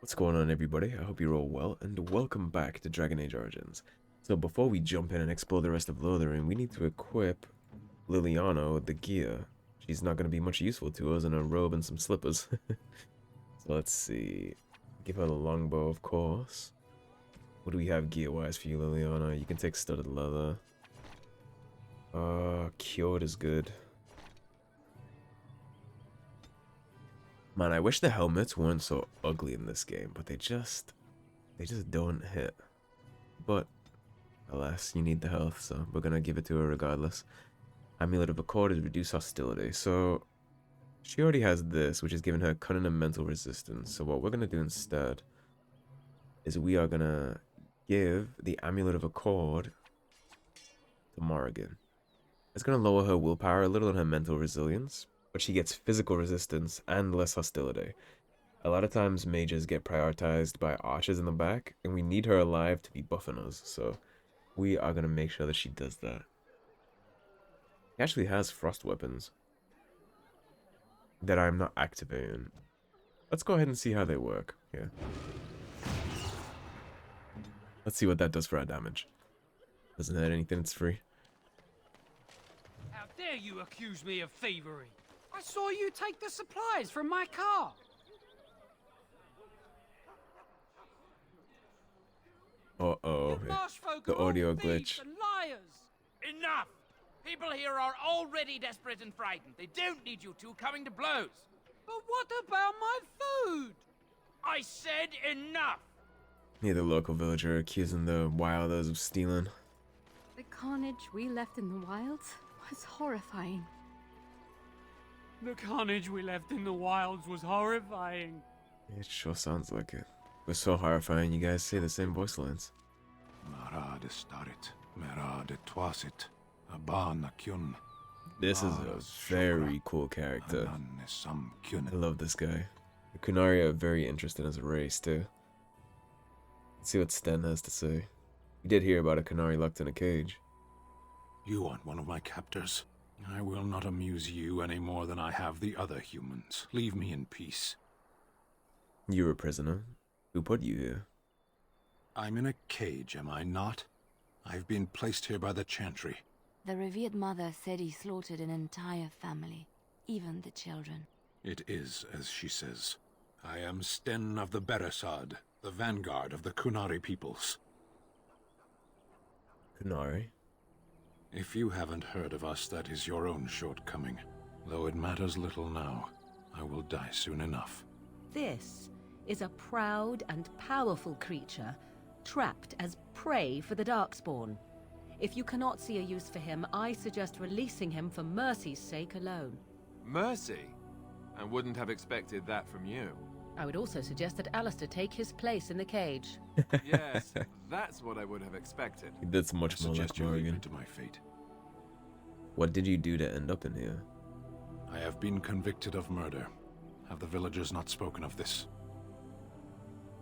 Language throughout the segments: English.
What's going on, everybody? I hope you're all well, and welcome back to Dragon Age Origins. So before we jump in and explore the rest of Lothering, we need to equip Liliana with the gear. She's not going to be much useful to us in a robe and some slippers. So let's see. Give her the longbow, of course. What do we have gear-wise for you, Liliana? You can take studded leather. Cured is good. Man, I wish the helmets weren't so ugly in this game, but they just don't hit. But, alas, you need the health, so we're gonna give it to her regardless. Amulet of Accord is reduce hostility, so she already has this, which is giving her cunning and mental resistance. So what we're gonna do instead is we are gonna give the Amulet of Accord to Morrigan. It's gonna lower her willpower a little and her mental resilience, but she gets physical resistance and less hostility. A lot of times mages get prioritized by archers in the back, and we need her alive to be buffing us, so we are going to make sure that she does that. He actually has frost weapons that I'm not activating. Let's go ahead and see how they work. Yeah. Let's see what that does for our damage. Doesn't hurt anything, it's free. How dare you accuse me of thievery? I saw you take the supplies from my car. Uh-oh. The audio glitch. And liars. Enough! People here are already desperate and frightened. They don't need you two coming to blows. But what about my food? I said enough! Yeah, the local villager accusing the wilders of stealing. The carnage we left in the wilds was horrifying. The carnage we left in the wilds was horrifying. It sure sounds like it. It was so horrifying, you guys say the same voice lines. This is a very cool character. I love this guy. The Kunari are very interested as a race, too. Let's see what Sten has to say. We did hear about a Kunari locked in a cage. You aren't one of my captors. I will not amuse you any more than I have the other humans. Leave me in peace. You're a prisoner. Who put you here? I'm in a cage, am I not? I've been placed here by the Chantry. The Revered Mother said he slaughtered an entire family, even the children. It is as she says. I am Sten of the Beresad, the vanguard of the Kunari peoples. Kunari? If you haven't heard of us, that is your own shortcoming. Though it matters little now. I will die soon enough. This is a proud and powerful creature, trapped as prey for the Darkspawn. If you cannot see a use for him, I suggest releasing him for mercy's sake alone. Mercy? I wouldn't have expected that from you. I would also suggest that Alistair take his place in the cage. Yes, that's what I would have expected. That's much more like Morrigan. To my fate. What did you do to end up in here? I have been convicted of murder. Have the villagers not spoken of this?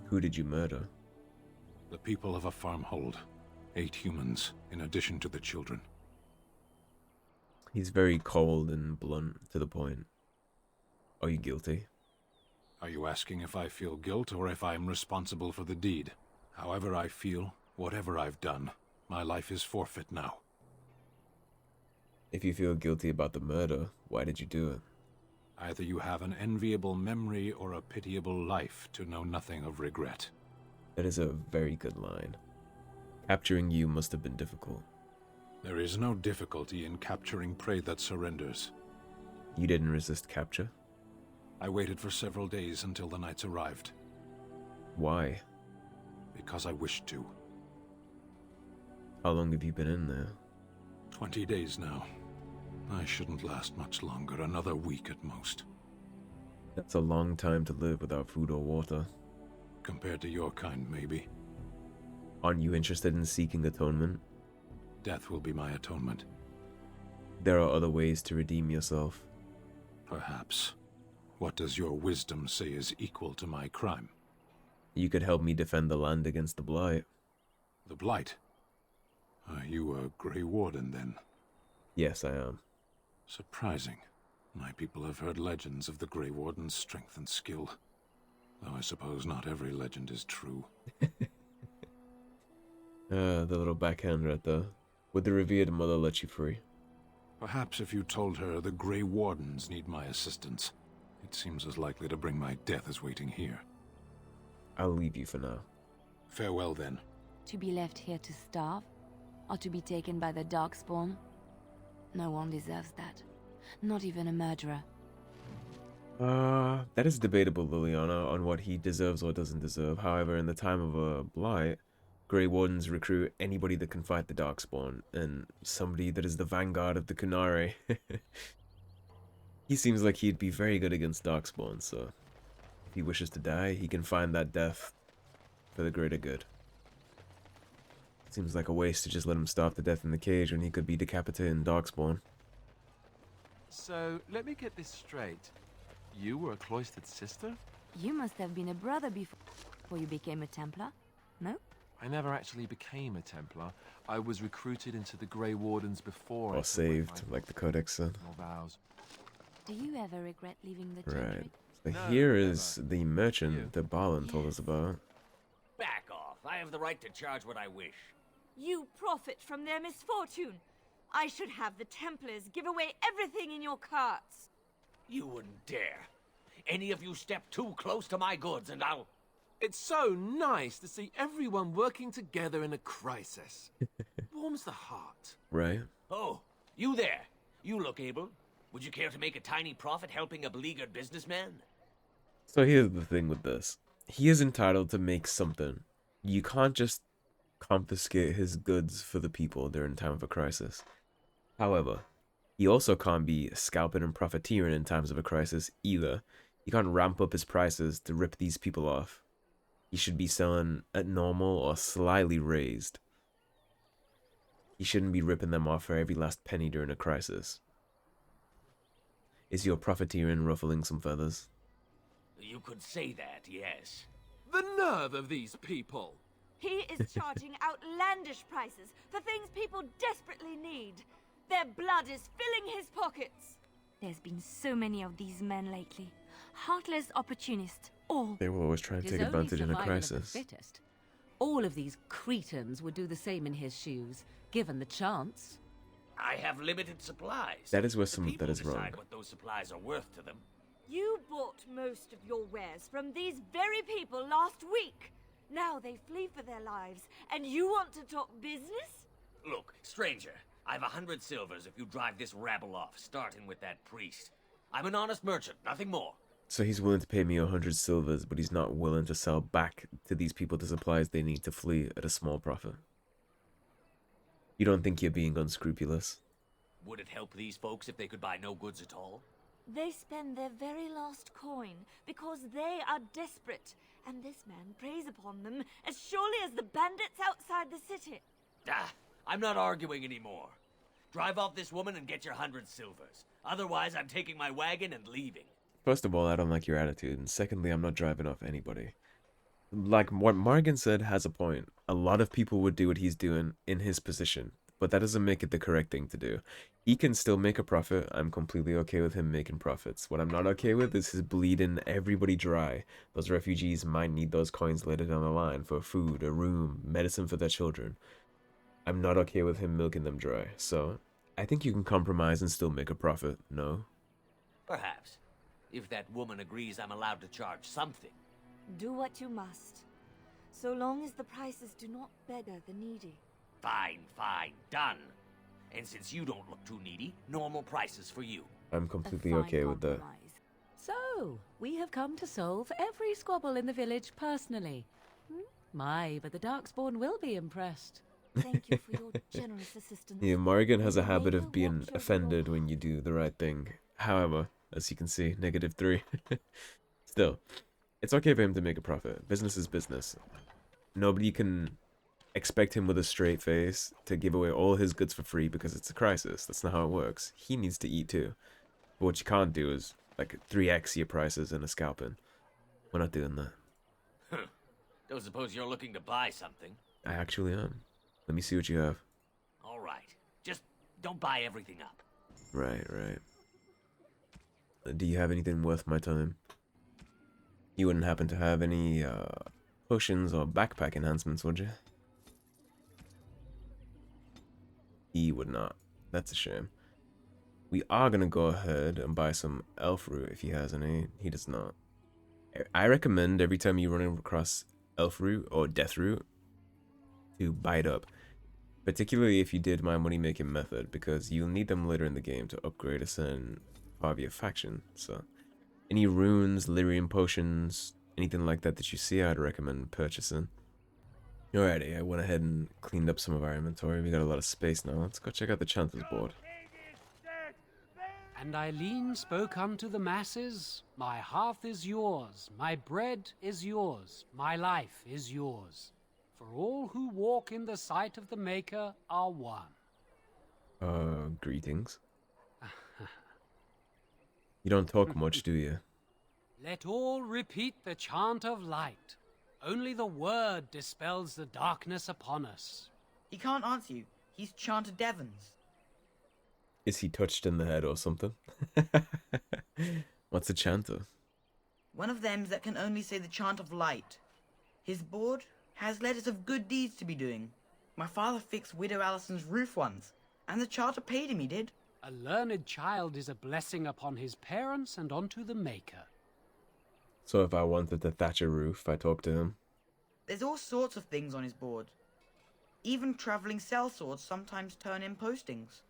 Who did you murder? The people of a farmhold. 8 humans, in addition to the children. He's very cold and blunt to the point. Are you guilty? Are you asking if I feel guilt or if I am responsible for the deed? However I feel, whatever I've done, my life is forfeit now. If you feel guilty about the murder, why did you do it? Either you have an enviable memory or a pitiable life to know nothing of regret. That is a very good line. Capturing you must have been difficult. There is no difficulty in capturing prey that surrenders. You didn't resist capture? I waited for several days until the knights arrived. Why? Because I wished to. How long have you been in there? 20 days now. I shouldn't last much longer, another week at most. That's a long time to live without food or water. Compared to your kind, maybe. Aren't you interested in seeking atonement? Death will be my atonement. There are other ways to redeem yourself. Perhaps. What does your wisdom say is equal to my crime? You could help me defend the land against the Blight. The Blight? Are you a Grey Warden, then? Yes, I am. Surprising. My people have heard legends of the Grey Warden's strength and skill. Though I suppose not every legend is true. The little backhand right there. Would the Revered Mother let you free? Perhaps if you told her the Grey Wardens need my assistance, it seems as likely to bring my death as waiting here. I'll leave you for now. Farewell, then. To be left here to starve? Or to be taken by the Darkspawn? No one deserves that. Not even a murderer. That is debatable, Liliana, on what he deserves or doesn't deserve. However, in the time of a Blight, Grey Wardens recruit anybody that can fight the Darkspawn, and somebody that is the vanguard of the Kunare. He seems like he'd be very good against Darkspawn, so if he wishes to die, he can find that death for the greater good. Seems like a waste to just let him starve to death in the cage when he could be decapitating Darkspawn. So, let me get this straight. You were a cloistered sister? You must have been a brother before you became a Templar, no? I never actually became a Templar. I was recruited into the Grey Wardens before. Or saved, like the Codex said. Vows. Do you ever regret leaving the Chantry? Right. So No, here never. is the merchant that Barlin told us about. Back off. I have the right to charge what I wish. You profit from their misfortune. I should have the Templars give away everything in your carts. You wouldn't dare. Any of you step too close to my goods and I'll... It's so nice to see everyone working together in a crisis. Warms the heart. Right? Oh, you there. You look able. Would you care to make a tiny profit helping a beleaguered businessman? So here's the thing with this. He is entitled to make something. You can't just confiscate his goods for the people during time of a crisis. However, he also can't be scalping and profiteering in times of a crisis either. He can't ramp up his prices to rip these people off. He should be selling at normal or slightly raised. He shouldn't be ripping them off for every last penny during a crisis. Is your profiteering ruffling some feathers? You could say that, yes. The nerve of these people! He is charging outlandish prices for things people desperately need. Their blood is filling his pockets. There's been so many of these men lately. Heartless opportunists, all. They will always try and It take is only advantage in a survival of the crisis. fittest. All of these cretins would do the same in his shoes, given the chance. I have limited supplies. That is where The some of that people is wrong. decide what those supplies are worth to them. You bought most of your wares from these very people last week. Now they flee for their lives, and you want to talk business? Look, stranger, I've 100 silvers if you drive this rabble off, starting with that priest. I'm an honest merchant, nothing more. So he's willing to pay me 100 silvers, but he's not willing to sell back to these people the supplies they need to flee at a small profit. You don't think you're being unscrupulous? Would it help these folks if they could buy no goods at all? They spend their very last coin because they are desperate, and this man preys upon them as surely as the bandits outside the city. Ah, I'm not arguing anymore. Drive off this woman and get your 100 silvers. Otherwise, I'm taking my wagon and leaving. First of all, I don't like your attitude, and secondly, I'm not driving off anybody. Like what Morgan said has a point. A lot of people would do what he's doing in his position, but that doesn't make it the correct thing to do. He can still make a profit. I'm completely okay with him making profits. What I'm not okay with is his bleeding everybody dry. Those refugees might need those coins later down the line for food, a room, medicine for their children. I'm not okay with him milking them dry. So, I think you can compromise and still make a profit, no? Perhaps. If that woman agrees I'm allowed to charge something. Do what you must, so long as the prices do not beggar the needy. Fine, fine, done. And since you don't look too needy, normal prices for you. I'm completely okay with that. So, we have come to solve every squabble in the village personally. My, but the Darkspawn will be impressed. Thank you for your generous assistance. Yeah, Morgan has a May habit the of being watch over offended your when you do the right thing. However, as you can see, -3. Still, it's okay for him to make a profit. Business is business. Nobody can expect him with a straight face to give away all his goods for free because it's a crisis. That's not how it works. He needs to eat too. But what you can't do is like 3x your prices in a scalping. We're not doing that. Don't suppose you're looking to buy something. I actually am. Let me see what you have. All right. Just don't buy everything up. Right, right. Do you have anything worth my time? You wouldn't happen to have any potions or backpack enhancements, would you? He would not. That's a shame. We are gonna go ahead and buy some elf root if he has any. He does not. I recommend every time you run across elf root or death root to buy it up. Particularly if you did my money making method, because you'll need them later in the game to upgrade a certain part of your faction. So any runes, lyrium potions, anything like that that you see, I'd recommend purchasing. Alrighty, I went ahead and cleaned up some of our inventory. We got a lot of space now. Let's go check out the Chanters Board. And Eileen spoke unto the masses, my hearth is yours, my bread is yours, my life is yours. For all who walk in the sight of the Maker are one. Greetings. You don't talk much, do you? Let all repeat the chant of light. Only the word dispels the darkness upon us. He can't answer you. He's Chanter Devons. Is he touched in the head or something? What's a chanter? One of them that can only say the chant of light. His board has letters of good deeds to be doing. My father fixed Widow Allison's roof once, and the charter paid him, he did. A learned child is a blessing upon his parents and unto the Maker. So if I wanted to thatch a roof, I talk to him? There's all sorts of things on his board. Even travelling sellswords sometimes turn in postings.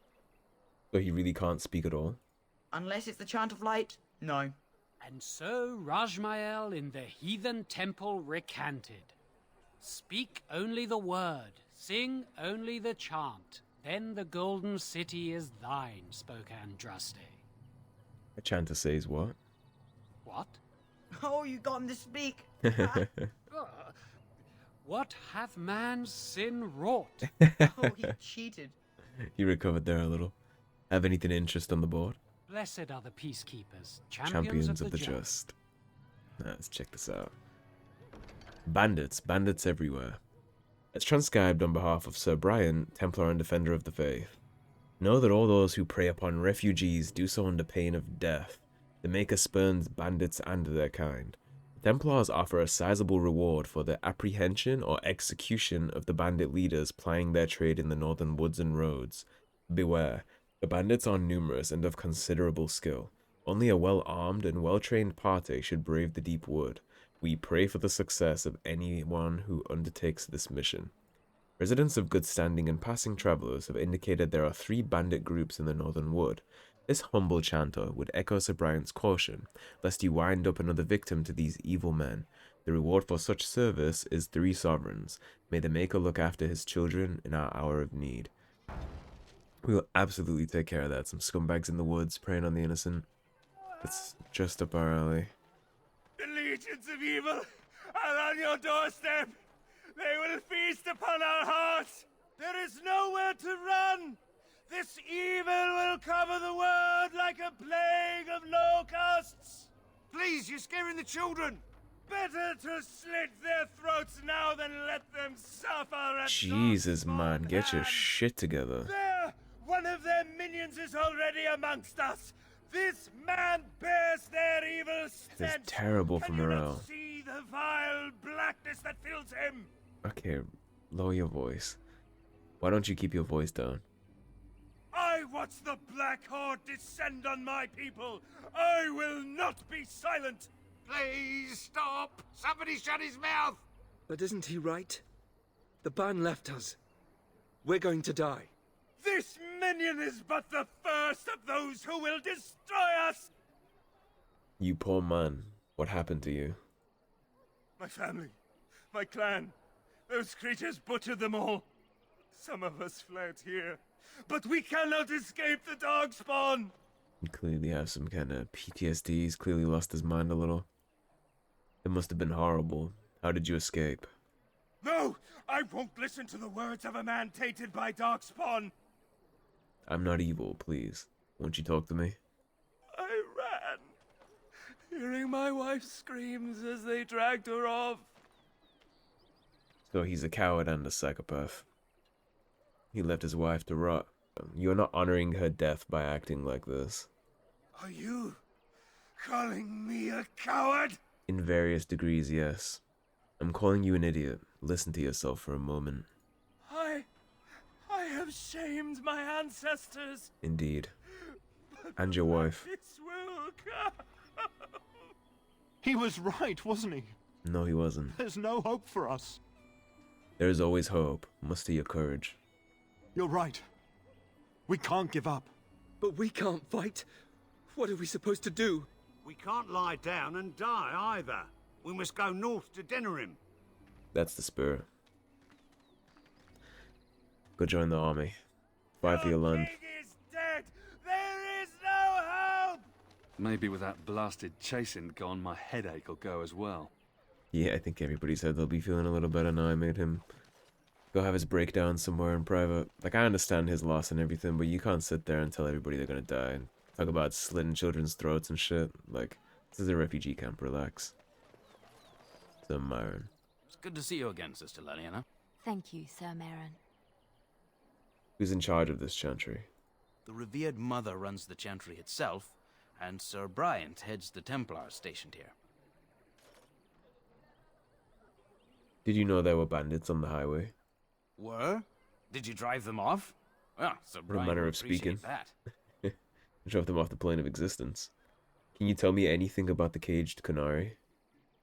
So he really can't speak at all? Unless it's the chant of light, no. And so Rajmael in the heathen temple recanted. Speak only the word, sing only the chant, then the golden city is thine, spoke Andraste. A chanter says what? What? Oh, you got him to speak. What hath man's sin wrought? Oh, he cheated. You recovered there a little. Have anything interest on the board? Blessed are the peacekeepers, Champions of the just. Let's check this out. Bandits everywhere. As transcribed on behalf of Sir Bryant, Templar and Defender of the Faith. Know that all those who prey upon refugees do so under pain of death. The Maker spurns bandits and their kind. The Templars offer a sizable reward for the apprehension or execution of the bandit leaders plying their trade in the northern woods and roads. Beware, the bandits are numerous and of considerable skill. Only a well-armed and well-trained party should brave the deep wood. We pray for the success of anyone who undertakes this mission. Residents of good standing and passing travelers have indicated there are 3 bandit groups in the northern wood. This humble chanter would echo Sir Bryant's caution, lest you wind up another victim to these evil men. The reward for such service is 3 sovereigns. May the Maker look after his children in our hour of need. We will absolutely take care of that. Some scumbags in the woods preying on the innocent. It's just up our alley. The legions of evil are on your doorstep. They will feast upon our hearts. There is nowhere to run. This evil will cover the world like a plague of locusts. Please, you're scaring the children. Better to slit their throats now than let them suffer at Jesus, man, get your hand. shit together. There! One of their minions is already amongst us. This man bears their evil stench. This is terrible for Can you morale. not see the vile blackness that fills him? Okay, lower your voice. Why don't you keep your voice down? I watch the Black Horde descend on my people. I will not be silent. Please stop. Somebody shut his mouth. But isn't he right? The ban left us. We're going to die. This minion is but the first of those who will destroy us. You poor man. What happened to you? My family, my clan, those creatures butchered them all. Some of us fled here, but we cannot escape the Darkspawn. You clearly have some kind of PTSD. He's clearly lost his mind a little. It must have been horrible. How did you escape? No, I won't listen to the words of a man tainted by Darkspawn. I'm not evil, please. Won't you talk to me? I ran, hearing my wife's screams as they dragged her off. So he's a coward and a psychopath. He left his wife to rot. You're not honoring her death by acting like this. Are you calling me a coward? In various degrees, yes. I'm calling you an idiot. Listen to yourself for a moment. I have shamed my ancestors. Indeed. And your wife. This will come. He was right, wasn't he? No, he wasn't. There's no hope for us. There is always hope. Muster your courage. You're right. We can't give up. But we can't fight. What are we supposed to do? We can't lie down and die either. We must go north to Denerim. That's the spirit. Go join the army. Fight for your land. King is dead. There is no hope. Maybe with that blasted chasing gone, my headache will go as well. Yeah, I think everybody said they'll be feeling a little better now I made him go have his breakdown somewhere in private. Like, I understand his loss and everything, but you can't sit there and tell everybody they're gonna die and talk about slitting children's throats and shit. Like, this is a refugee camp, relax. So, Myron. It's good to see you again, Sister Leliana. Thank you, Sir Marin. Who's in charge of this chantry? The Revered Mother runs the chantry itself, and Sir Bryant heads the Templars stationed here. Did you know there were bandits on the highway? Were? Did you drive them off? Well, Sir What a Bryant manner would of speaking. appreciate that. Drove them off the plane of existence. Can you tell me anything about the caged Kunari?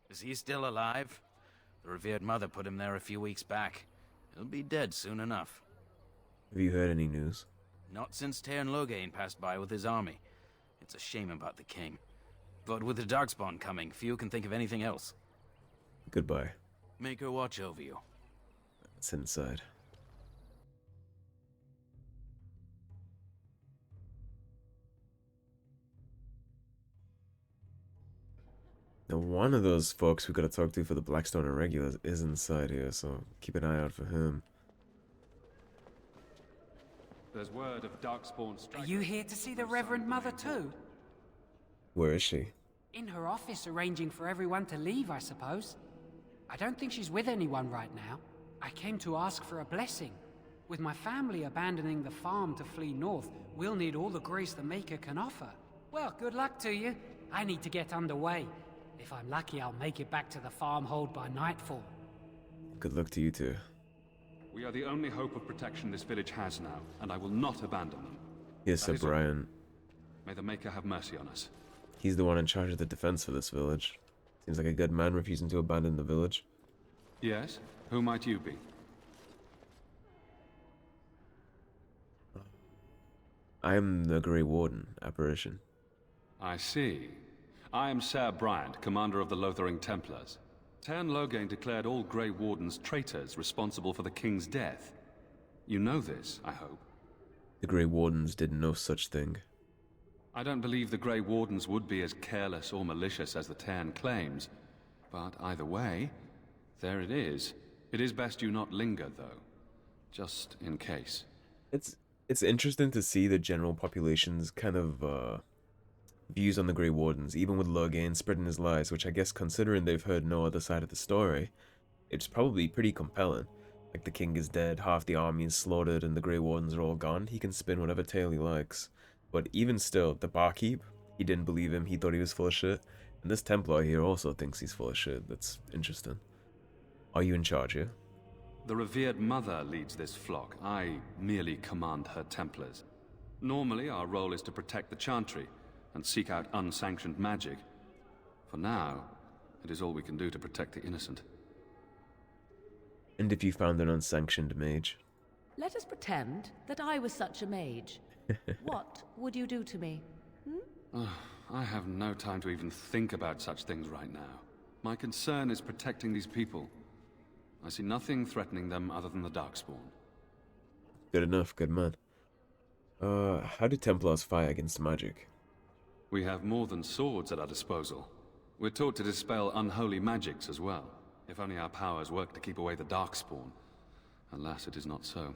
Is he still alive? The Revered Mother put him there a few weeks back. He'll be dead soon enough. Have you heard any news? Not since Tainted Loghain passed by with his army. It's a shame about the king. But with the Darkspawn coming, few can think of anything else. Goodbye. Make her watch over you. It's inside. Now, one of those folks we gotta talk to for the Blackstone Irregulars is inside here, so keep an eye out for him. There's word of Darkspawn strike. Are you here to see the Reverend Mother too? Where is she? In her office arranging for everyone to leave, I suppose. I don't think she's with anyone right now. I came to ask for a blessing. With my family abandoning the farm to flee north, we'll need all the grace the Maker can offer. Well, good luck to you. I need to get underway. If I'm lucky, I'll make it back to the farmhold by nightfall. Good luck to you too. We are the only hope of protection this village has now, and I will not abandon them. Yes, Sir That is all. Bryant. May the Maker have mercy on us. He's the one in charge of the defense for this village. Seems like a good man refusing to abandon the village. Yes? Who might you be? I am the Grey Warden, apparition. I see. I am Sir Bryant, commander of the Lothering Templars. Tainted Loghain declared all Grey Wardens traitors responsible for the king's death. You know this, I hope. The Grey Wardens did no such thing. I don't believe the Grey Wardens would be as careless or malicious as the Tainted claims. But either way, there it is. It is best you not linger, though. Just in case. It's interesting to see the general population's kind of, views on the Grey Wardens, even with Loghain spreading his lies, which I guess, considering they've heard no other side of the story, it's probably pretty compelling. Like, the king is dead, half the army is slaughtered, and the Grey Wardens are all gone. He can spin whatever tale he likes. But even still, the barkeep, he didn't believe him, he thought he was full of shit. And this Templar here also thinks he's full of shit. That's interesting. Are you in charge here? The Revered Mother leads this flock. I merely command her Templars. Normally, our role is to protect the Chantry and seek out unsanctioned magic. For now, it is all we can do to protect the innocent. And if you found an unsanctioned mage? Let us pretend that I was such a mage. What would you do to me? I have no time to even think about such things right now. My concern is protecting these people. I see nothing threatening them other than the Darkspawn. Good enough, good man. How do Templars fight against magic? We have more than swords at our disposal. We're taught to dispel unholy magics as well. If only our powers work to keep away the Darkspawn. Alas, it is not so.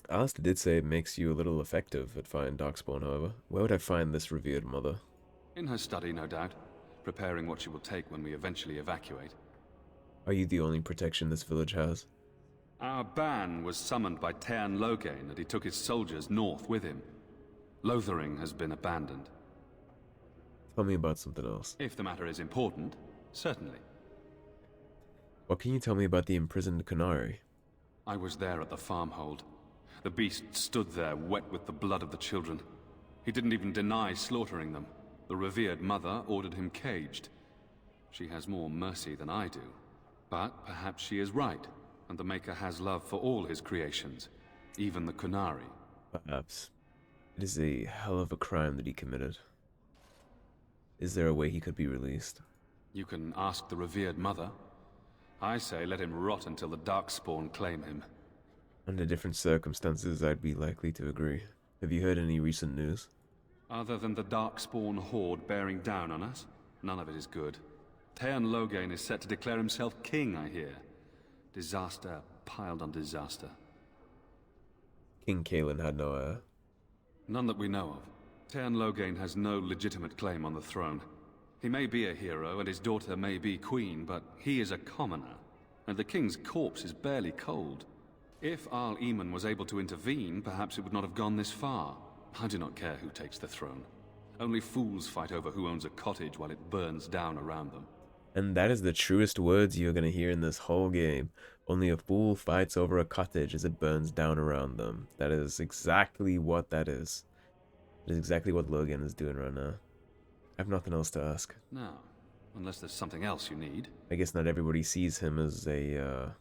Alistair did say it makes you a little effective at fighting Darkspawn, however. Where would I find this Revered Mother? In her study, no doubt. Preparing what she will take when we eventually evacuate. Are you the only protection this village has? Our ban was summoned by Tainted Loghain, and he took his soldiers north with him. Lothering has been abandoned. Tell me about something else. If the matter is important, Certainly. What can you tell me about the imprisoned Canary? I was there at the farmhold. The beast stood there, wet with the blood of the children. He didn't even deny slaughtering them. The Revered Mother ordered him caged. She has more mercy than I do. But perhaps she is right, and the Maker has love for all his creations, even the Canary. Perhaps. It is a hell of a crime that he committed. Is there a way he could be released? You can ask the Revered Mother. I say let him rot until the Darkspawn claim him. Under different circumstances, I'd be likely to agree. Have you heard any recent news? Other than the Darkspawn horde bearing down on us, none of it is good. Tainted God is set to declare himself king, I hear. Disaster piled on disaster. King Kalen had no heir. None that we know of. Tainted God has no legitimate claim on the throne. He may be a hero, and his daughter may be queen, but he is a commoner, and the king's corpse is barely cold. If Arl Eamon was able to intervene, perhaps it would not have gone this far. I do not care who takes the throne. Only fools fight over who owns a cottage while it burns down around them. And that is the truest words you're gonna hear in this whole game. Only a fool fights over a cottage as it burns down around them. That is exactly what that is. It is exactly what Logan is doing right now. I have nothing else to ask. No, unless there's something else you need. I guess not everybody sees him as a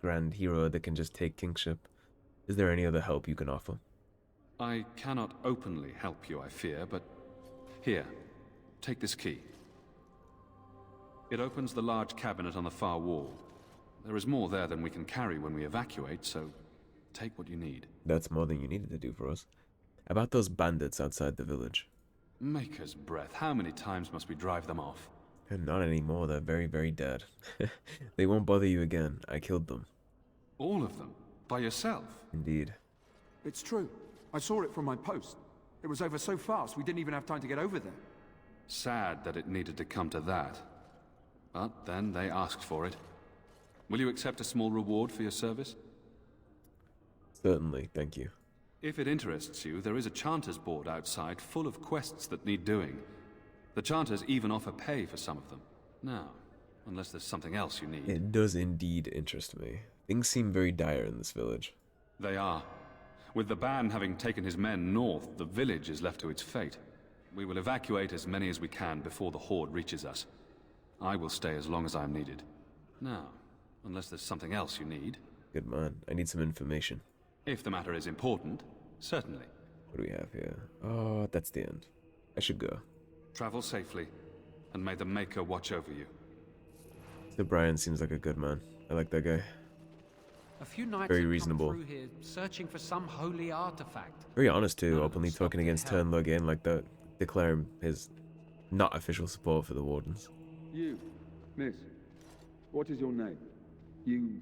grand hero that can just take kingship. Is there any other help you can offer? I cannot openly help you, I fear, but here, take this key. It opens the large cabinet on the far wall. There is more there than we can carry when we evacuate, so take what you need. That's more than you needed to do for us. About those bandits outside the village. Maker's breath, how many times must we drive them off? Not anymore, they're very, very dead. They won't bother you again. I killed them. All of them? By yourself? Indeed. It's true. I saw it from my post. It was over so fast, we didn't even have time to get over there. Sad that it needed to come to that. But then they asked for it. Will you accept a small reward for your service? Certainly, thank you. If it interests you, there is a Chanters Board outside full of quests that need doing. The Chanters even offer pay for some of them. Now, unless there's something else you need. It does indeed interest me. Things seem very dire in this village. They are. With the ban having taken his men north, the village is left to its fate. We will evacuate as many as we can before the horde reaches us. I will stay as long as I am needed. Now, unless there's something else you need. Good man. I need some information. If the matter is important, certainly. What do we have here? Oh, that's the end. I should go. Travel safely, and may the Maker watch over you. So Bryant seems like a good man. I like that guy. A few knights Very have reasonable. come through here searching for some holy artifact. Very honest too, openly talking against Tainted God like that, declaring his not official support for the Wardens. You, miss, what is your name? You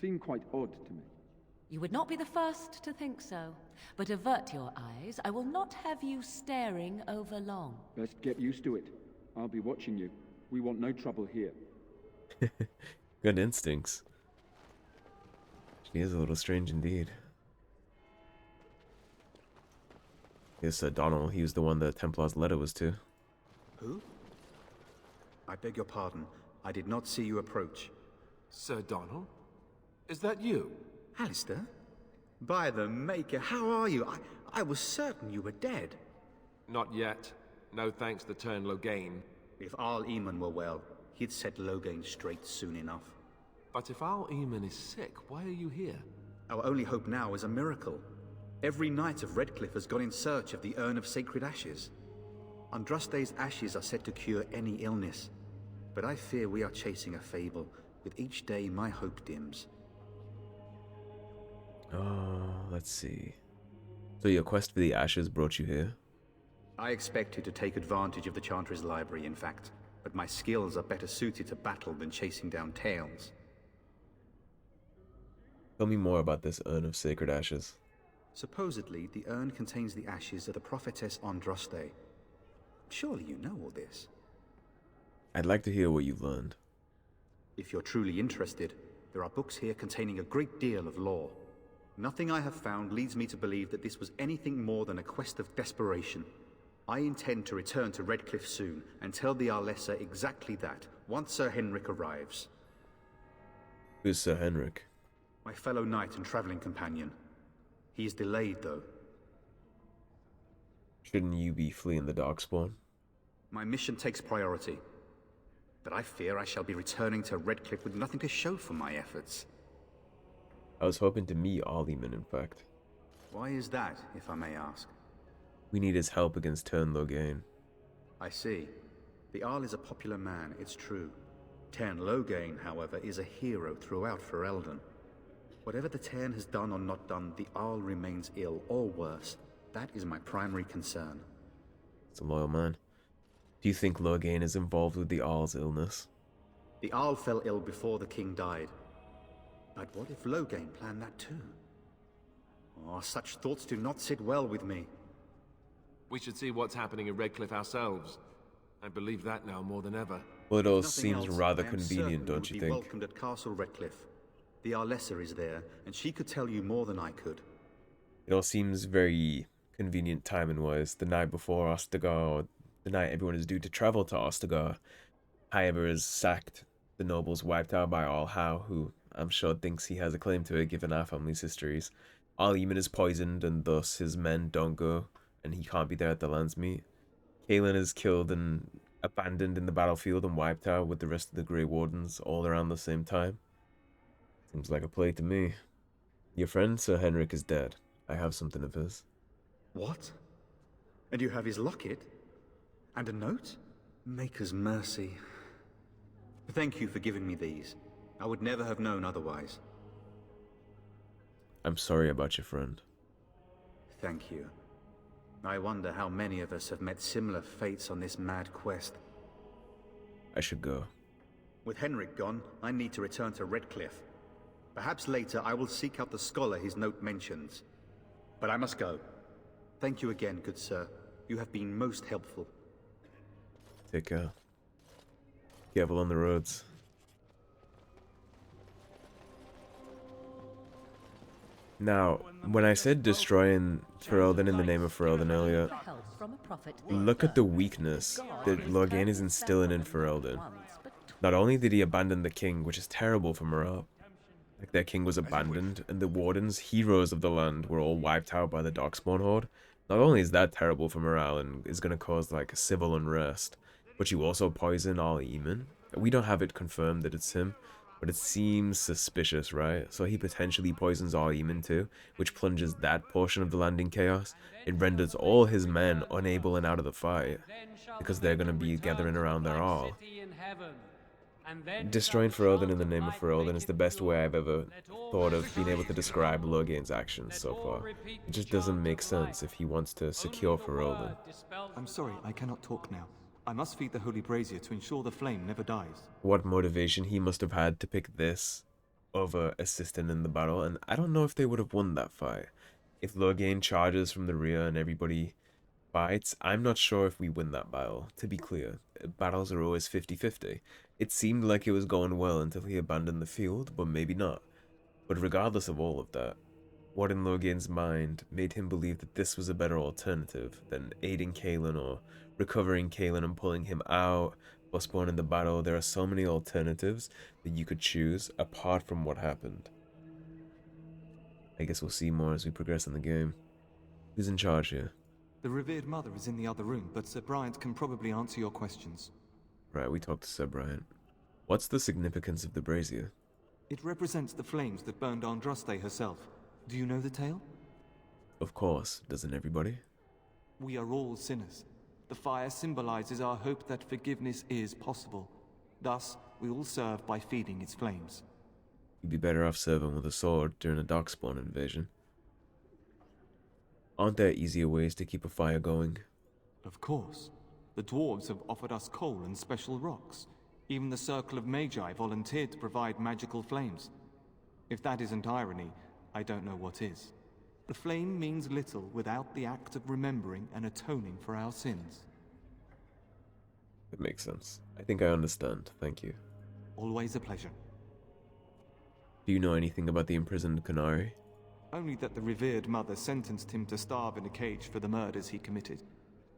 seem quite odd to me. You would not be the first to think so. But avert your eyes. I will not have you staring over long. Best get used to it. I'll be watching you. We want no trouble here. Good instincts. She is a little strange indeed. Yes, Donall, he was the one the Templar's letter was to. Who? I beg your pardon. I did not see you approach. Sir Donall? Is that you? Alistair? By the Maker, how are you? I was certain you were dead. Not yet. No thanks to Turn Logain. If Arl Eamon were well, he'd set Logain straight soon enough. But if Arl Eamon is sick, why are you here? Our only hope now is a miracle. Every knight of Redcliffe has gone in search of the Urn of Sacred Ashes. Andraste's ashes are said to cure any illness. But I fear we are chasing a fable. With each day, my hope dims. Oh, let's see. So your quest for the ashes brought you here? I expected to take advantage of the Chantry's library, in fact. But my skills are better suited to battle than chasing down tales. Tell me more about this Urn of Sacred Ashes. Supposedly, the urn contains the ashes of the prophetess Andraste. Surely you know all this. I'd like to hear what you've learned. If you're truly interested, there are books here containing a great deal of lore. Nothing I have found leads me to believe that this was anything more than a quest of desperation. I intend to return to Redcliffe soon and tell the Arlessa exactly that once Sir Henrik arrives. Who's Sir Henrik? My fellow knight and traveling companion. He is delayed, though. Shouldn't you be fleeing the Darkspawn? My mission takes priority. But I fear I shall be returning to Redcliffe with nothing to show for my efforts. I was hoping to meet Aliman, in fact. Why is that, if I may ask? We need his help against Tainted Logain. I see. The Arl is a popular man, it's true. Tainted Logain, however, is a hero throughout Ferelden. Whatever the Tainted has done or not done, the Arl remains ill, or worse. That is my primary concern. It's a loyal man. Do you think Logain is involved with the Arl's illness? The Arl fell ill before the king died. But what if Logain planned that too? Oh, such thoughts do not sit well with me. We should see what's happening in Redcliffe ourselves. I believe that now more than ever. Well, it all Nothing seems else, rather I am convenient, certain don't you you would be think? welcomed at Castle Redcliffe. The Arlessa is there, and she could tell you more than I could. It all seems very convenient timing-wise. The night before Ostagar, the night everyone is due to travel to Ostagar, Highever is sacked, the nobles wiped out by All How, who I'm sure thinks he has a claim to it given our family's histories. Aliman is poisoned, and thus his men don't go, and he can't be there at the Land's Meet. Kaelin is killed and abandoned in the battlefield and wiped out with the rest of the Grey Wardens all around the same time. Seems like a play to me. Your friend Sir Henrik is dead. I have something of his. What? And you have his locket? And a note? Maker's mercy. Thank you for giving me these. I would never have known otherwise. I'm sorry about your friend. Thank you. I wonder how many of us have met similar fates on this mad quest. I should go. With Henrik gone, I need to return to Redcliffe. Perhaps later I will seek out the scholar his note mentions. But I must go. Thank you again, good sir. You have been most helpful. Take care. Careful on the roads. Now, when I said destroying Ferelden in the name of Ferelden earlier, look at the weakness that Logain is instilling in Ferelden. Not only did he abandon the king, which is terrible for morale, like their king was abandoned, and the Wardens, heroes of the land, were all wiped out by the Darkspawn horde. Not only is that terrible for morale and is going to cause like civil unrest, but you also poison Aliman. We don't have it confirmed that it's him, but it seems suspicious, right? So he potentially poisons Aliman too, which plunges that portion of the land in chaos. It renders all his men unable and out of the fight, because they're going to be gathering around their Arl. Destroying Ferelden in the name of Ferelden is the best way I've ever thought of being able to describe Logain's actions so far. It just doesn't make sense if he wants to secure Ferelden. I'm sorry, I cannot talk now. I must feed the holy brazier to ensure the flame never dies. What motivation he must have had to pick this over assisting in the battle, and I don't know if they would have won that fight. If Logain charges from the rear and everybody fights, I'm not sure if we win that battle. To be clear, battles are always 50-50. It seemed like it was going well until he abandoned the field, but maybe not. But regardless of all of that, what in Logain's mind made him believe that this was a better alternative than aiding Kaelin or recovering Kaelin and pulling him out, postponing the battle? There are so many alternatives that you could choose apart from what happened. I guess we'll see more as we progress in the game. Who's in charge here? The Revered Mother is in the other room, but Sir Bryant can probably answer your questions. Right, we talked to Sir Bryant. What's the significance of the brazier? It represents the flames that burned Andraste herself. Do you know the tale? Of course, doesn't everybody? We are all sinners. The fire symbolizes our hope that forgiveness is possible. Thus, we all serve by feeding its flames. You'd be better off serving with a sword during a Darkspawn invasion. Aren't there easier ways to keep a fire going? Of course. The dwarves have offered us coal and special rocks. Even the Circle of Magi volunteered to provide magical flames. If that isn't irony, I don't know what is. The flame means little without the act of remembering and atoning for our sins. It makes sense. I think I understand. Thank you. Always a pleasure. Do you know anything about the imprisoned Canary? Only that the Revered Mother sentenced him to starve in a cage for the murders he committed.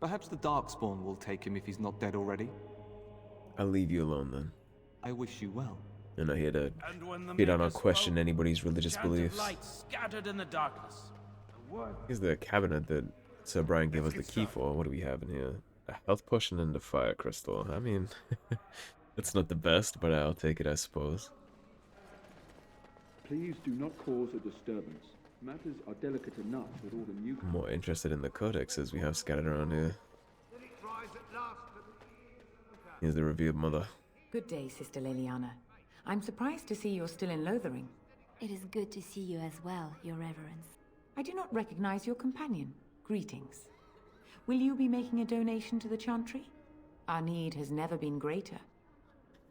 Perhaps the Darkspawn will take him if he's not dead already. I'll leave you alone then. I wish you well. I'm not here to beat on or question anybody's religious beliefs. Light scattered in the darkness. Here's the cabinet that Sir Bryant gave us the key for. What do we have in here? A health potion and a fire crystal. I mean, it's not the best, but I'll take it, I suppose. Please do not cause a disturbance. Matters are delicate enough with all the new... I'm more interested in the codexes we have scattered around here. Here's the Revered Mother. Good day, Sister Leliana. I'm surprised to see you're still in Lothering. It is good to see you as well, Your Reverence. I do not recognize your companion. Greetings. Will you be making a donation to the Chantry? Our need has never been greater.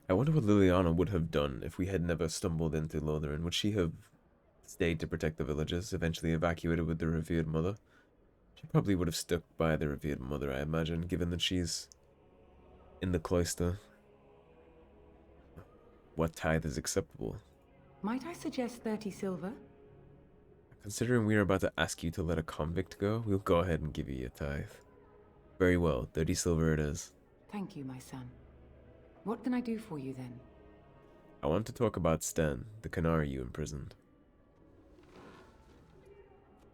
I wonder what Liliana would have done if we had never stumbled into Lothering. Would she have stayed to protect the villages, eventually evacuated with the Revered Mother? She probably would have stuck by the Revered Mother, I imagine, given that she's in the cloister. What tithe is acceptable? Might I suggest 30 silver? Considering we are about to ask you to let a convict go, we'll go ahead and give you your tithe. Very well, 30 silver it is. Thank you, my son. What can I do for you then? I want to talk about Sten, the Canary you imprisoned.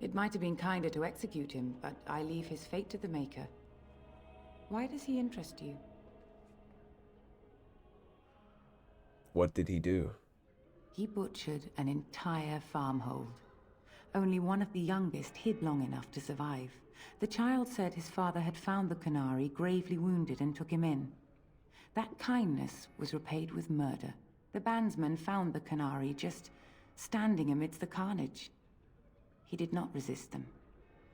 It might have been kinder to execute him, but I leave his fate to the Maker. Why does he interest you? What did he do? He butchered an entire farmhold. Only one of the youngest hid long enough to survive. The child said his father had found the Canary gravely wounded and took him in. That kindness was repaid with murder. The bandsman found the Canary just standing amidst the carnage. He did not resist them.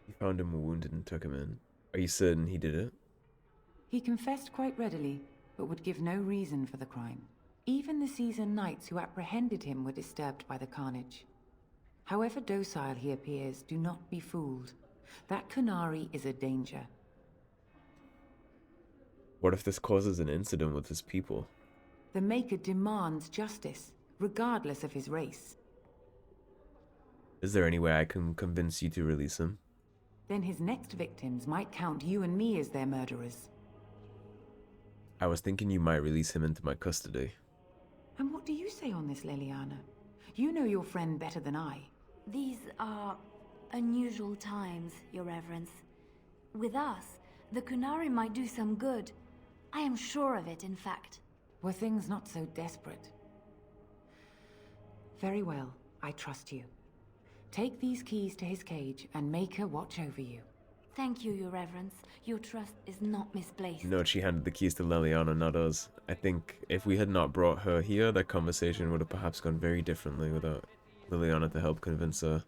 You found him wounded and took him in. Are you certain he did it? He confessed quite readily, but would give no reason for the crime. Even the seasoned knights who apprehended him were disturbed by the carnage. However docile he appears, do not be fooled. That Canary is a danger. What if this causes an incident with his people? The Maker demands justice, regardless of his race. Is there any way I can convince you to release him? Then his next victims might count you and me as their murderers. I was thinking you might release him into my custody. And what do you say on this, Leliana? You know your friend better than I. These are unusual times, Your Reverence. With us, the Kunari might do some good. I am sure of it, in fact. Were things not so desperate? Very well, I trust you. Take these keys to his cage and make her watch over you. Thank you, Your Reverence. Your trust is not misplaced. No, she handed the keys to Leliana, not us. I think if we had not brought her here, that conversation would have perhaps gone very differently without Liliana to help convince her.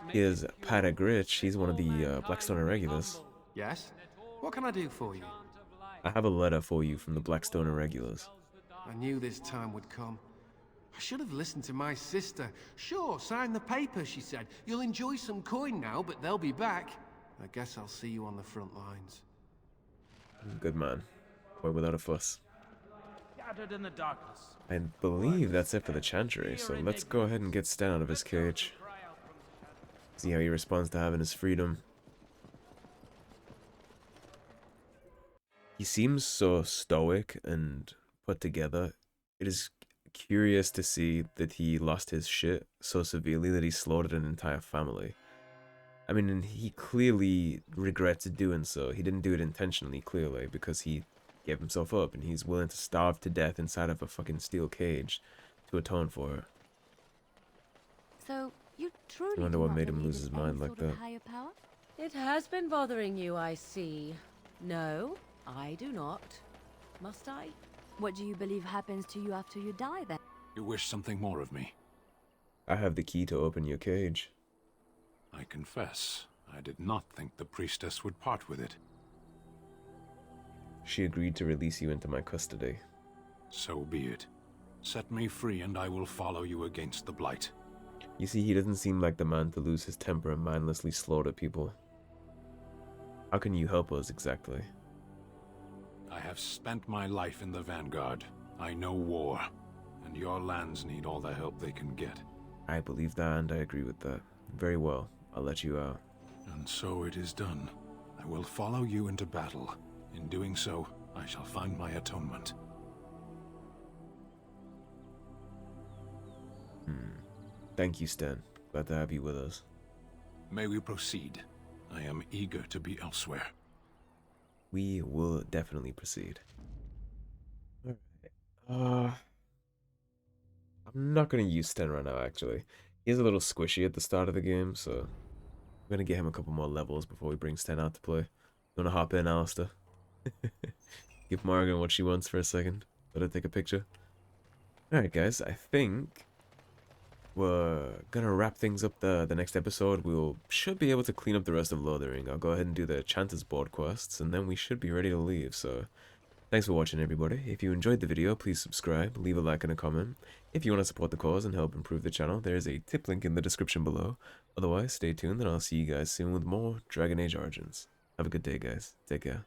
Here's Pada Gritch. He's one of the Blackstone Irregulars. Yes? What can I do for you? I have a letter for you from the Blackstone Irregulars. I knew this time would come. I should have listened to my sister. Sure, sign the paper, she said. You'll enjoy some coin now, but they'll be back. I guess I'll see you on the front lines. Good man. Boy without a fuss. Scattered in the darkness. I believe that's it for the Chantry, so let's go ahead and get Sten out of his cage. See how he responds to having his freedom. He seems so stoic and put together. It is curious to see that he lost his shit so severely that he slaughtered an entire family. I mean, and he clearly regrets doing so. He didn't do it intentionally, clearly, because he gave himself up, and he's willing to starve to death inside of a fucking steel cage to atone for her. So, you truly I wonder what made him lose his mind like that. Higher power? It has been bothering you, I see. No, I do not. Must I? What do you believe happens to you after you die, then? You wish something more of me? I have the key to open your cage. I confess, I did not think the priestess would part with it. She agreed to release you into my custody. So be it. Set me free and I will follow you against the Blight. You see, he doesn't seem like the man to lose his temper and mindlessly slaughter people. How can you help us exactly? I have spent my life in the Vanguard. I know war, and your lands need all the help they can get. I believe that, and I agree with that. Very well, I'll let you out. And so it is done. I will follow you into battle. In doing so, I shall find my atonement. Thank you, Sten. Glad to have you with us. May we proceed? I am eager to be elsewhere. We will definitely proceed. Alright. I'm not going to use Sten right now, actually. He's a little squishy at the start of the game, so I'm going to get him a couple more levels before we bring Sten out to play. You want to hop in, Alistair? Give Morgan what she wants for a second. Let her take a picture. Alright, guys, I think we're gonna wrap things up the next episode. Should be able to clean up the rest of Lothering. I'll go ahead and do the Chanters Board quests, and then we should be ready to leave. So, thanks for watching, everybody. If you enjoyed the video, please subscribe, leave a like and a comment. If you want to support the cause and help improve the channel, there is a tip link in the description below. Otherwise, stay tuned, and I'll see you guys soon with more Dragon Age Origins. Have a good day, guys. Take care.